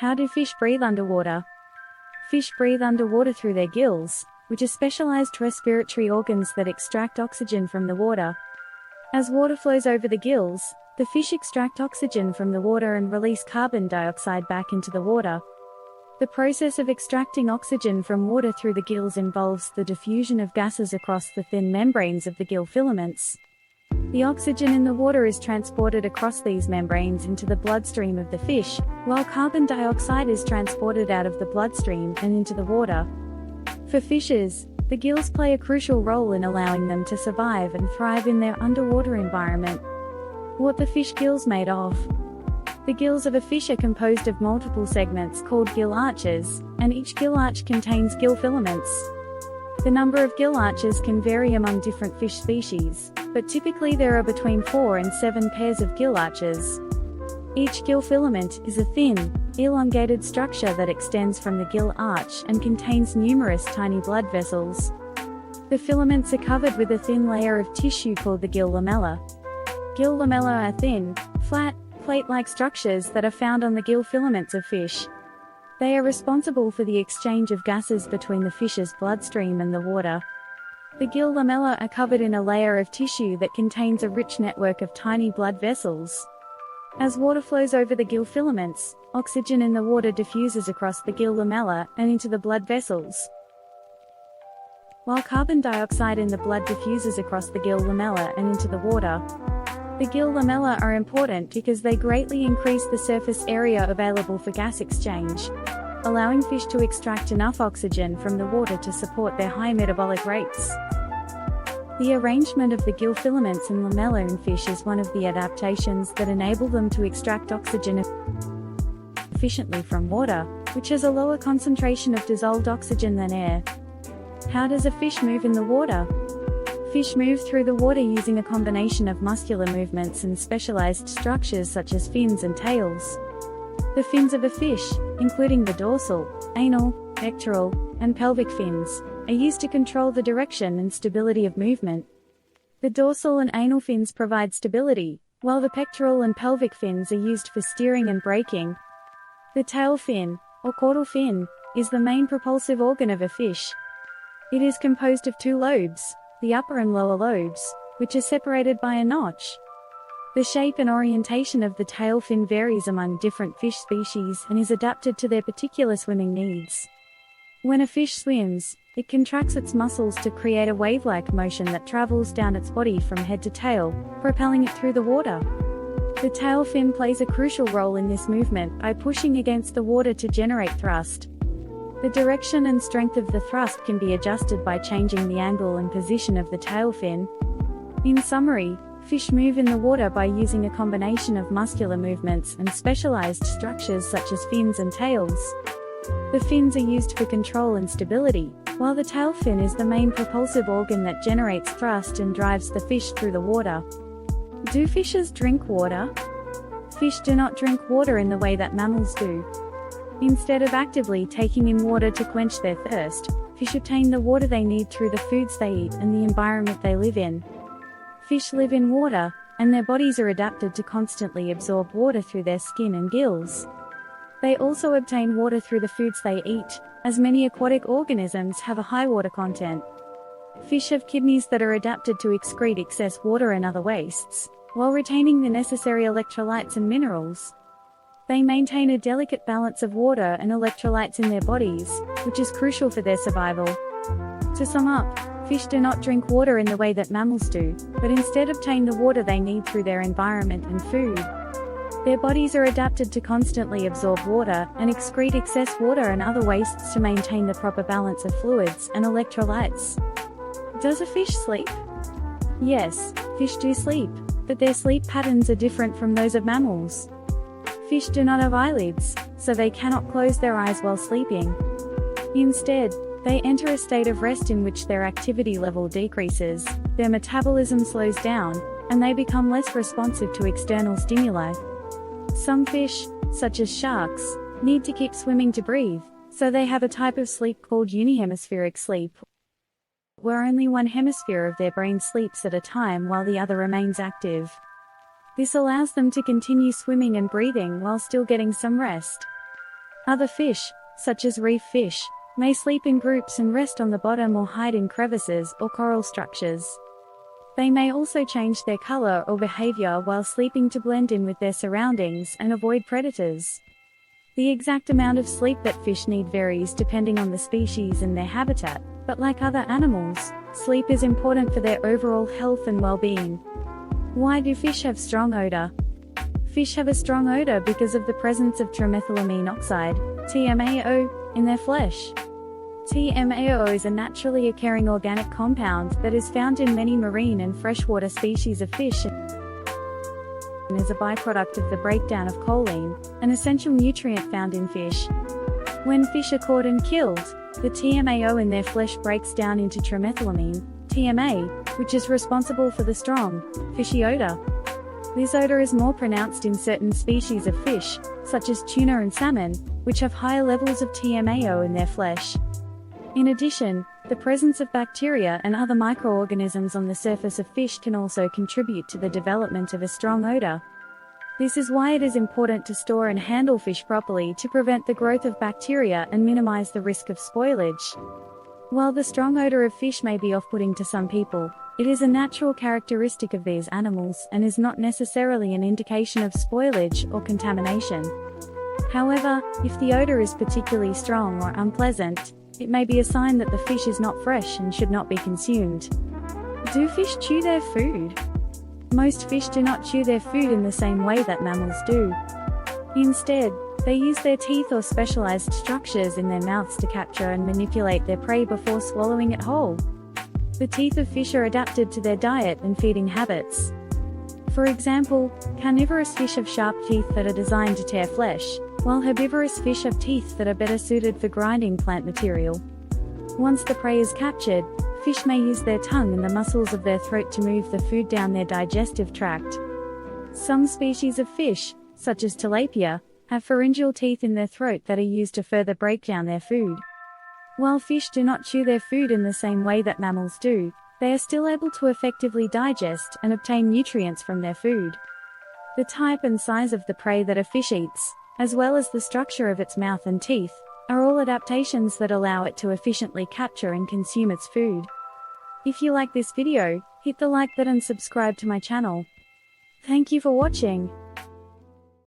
How do fish breathe underwater? Fish breathe underwater through their gills, which are specialized respiratory organs that extract oxygen from the water. As water flows over the gills, the fish extract oxygen from the water and release carbon dioxide back into the water. The process of extracting oxygen from water through the gills involves the diffusion of gases across the thin membranes of the gill filaments. The oxygen in the water is transported across these membranes into the bloodstream of the fish, while carbon dioxide is transported out of the bloodstream and into the water. For fishes, the gills play a crucial role in allowing them to survive and thrive in their underwater environment. What the fish gills made of? The gills of a fish are composed of multiple segments called gill arches, and each gill arch contains gill filaments. The number of gill arches can vary among different fish species, but typically there are between 4 and 7 pairs of gill arches. Each gill filament is a thin, elongated structure that extends from the gill arch and contains numerous tiny blood vessels. The filaments are covered with a thin layer of tissue called the gill lamella. Gill lamella are thin, flat, plate-like structures that are found on the gill filaments of fish. They are responsible for the exchange of gases between the fish's bloodstream and the water. The gill lamella are covered in a layer of tissue that contains a rich network of tiny blood vessels. As water flows over the gill filaments, oxygen in the water diffuses across the gill lamella and into the blood vessels. While carbon dioxide in the blood diffuses across the gill lamella and into the water, the gill lamella are important because they greatly increase the surface area available for gas exchange, allowing fish to extract enough oxygen from the water to support their high metabolic rates. The arrangement of the gill filaments and lamella in fish is one of the adaptations that enable them to extract oxygen efficiently from water, which has a lower concentration of dissolved oxygen than air. How does a fish move in the water? Fish move through the water using a combination of muscular movements and specialized structures such as fins and tails. The fins of a fish, including the dorsal, anal, pectoral, and pelvic fins, are used to control the direction and stability of movement. The dorsal and anal fins provide stability, while the pectoral and pelvic fins are used for steering and braking. The tail fin, or caudal fin, is the main propulsive organ of a fish. It is composed of 2 lobes, the upper and lower lobes, which are separated by a notch. The shape and orientation of the tail fin varies among different fish species and is adapted to their particular swimming needs. When a fish swims, it contracts its muscles to create a wave-like motion that travels down its body from head to tail, propelling it through the water. The tail fin plays a crucial role in this movement by pushing against the water to generate thrust. The direction and strength of the thrust can be adjusted by changing the angle and position of the tail fin. In summary, fish move in the water by using a combination of muscular movements and specialized structures such as fins and tails. The fins are used for control and stability, while the tail fin is the main propulsive organ that generates thrust and drives the fish through the water. Do fishes drink water? Fish do not drink water in the way that mammals do. Instead of actively taking in water to quench their thirst, fish obtain the water they need through the foods they eat and the environment they live in. Fish live in water, and their bodies are adapted to constantly absorb water through their skin and gills. They also obtain water through the foods they eat, as many aquatic organisms have a high water content. Fish have kidneys that are adapted to excrete excess water and other wastes, while retaining the necessary electrolytes and minerals. They maintain a delicate balance of water and electrolytes in their bodies, which is crucial for their survival. To sum up, fish do not drink water in the way that mammals do, but instead obtain the water they need through their environment and food. Their bodies are adapted to constantly absorb water and excrete excess water and other wastes to maintain the proper balance of fluids and electrolytes. Does a fish sleep? Yes, fish do sleep, but their sleep patterns are different from those of mammals. Fish do not have eyelids, so they cannot close their eyes while sleeping. Instead, they enter a state of rest in which their activity level decreases, their metabolism slows down, and they become less responsive to external stimuli. Some fish, such as sharks, need to keep swimming to breathe, so they have a type of sleep called unihemispheric sleep, where only one hemisphere of their brain sleeps at a time while the other remains active. This allows them to continue swimming and breathing while still getting some rest. Other fish, such as reef fish, may sleep in groups and rest on the bottom or hide in crevices or coral structures. They may also change their color or behavior while sleeping to blend in with their surroundings and avoid predators. The exact amount of sleep that fish need varies depending on the species and their habitat, but like other animals, sleep is important for their overall health and well-being. Why do fish have strong odor? Fish have a strong odor because of the presence of trimethylamine oxide, TMAO, in their flesh. TMAO is a naturally occurring organic compound that is found in many marine and freshwater species of fish and is a byproduct of the breakdown of choline, an essential nutrient found in fish. When fish are caught and killed, the TMAO in their flesh breaks down into trimethylamine, TMA, which is responsible for the strong, fishy odor. This odor is more pronounced in certain species of fish, such as tuna and salmon, which have higher levels of TMAO in their flesh. In addition, the presence of bacteria and other microorganisms on the surface of fish can also contribute to the development of a strong odor. This is why it is important to store and handle fish properly to prevent the growth of bacteria and minimize the risk of spoilage. While the strong odor of fish may be off-putting to some people, it is a natural characteristic of these animals and is not necessarily an indication of spoilage or contamination. However, if the odor is particularly strong or unpleasant, it may be a sign that the fish is not fresh and should not be consumed. Do fish chew their food? Most fish do not chew their food in the same way that mammals do. Instead, they use their teeth or specialized structures in their mouths to capture and manipulate their prey before swallowing it whole. The teeth of fish are adapted to their diet and feeding habits. For example, carnivorous fish have sharp teeth that are designed to tear flesh, while herbivorous fish have teeth that are better suited for grinding plant material. Once the prey is captured, fish may use their tongue and the muscles of their throat to move the food down their digestive tract. Some species of fish, such as tilapia, have pharyngeal teeth in their throat that are used to further break down their food. While fish do not chew their food in the same way that mammals do, they are still able to effectively digest and obtain nutrients from their food. The type and size of the prey that a fish eats, as well as the structure of its mouth and teeth, are all adaptations that allow it to efficiently capture and consume its food. If you like this video, hit the like button and subscribe to my channel. Thank you for watching.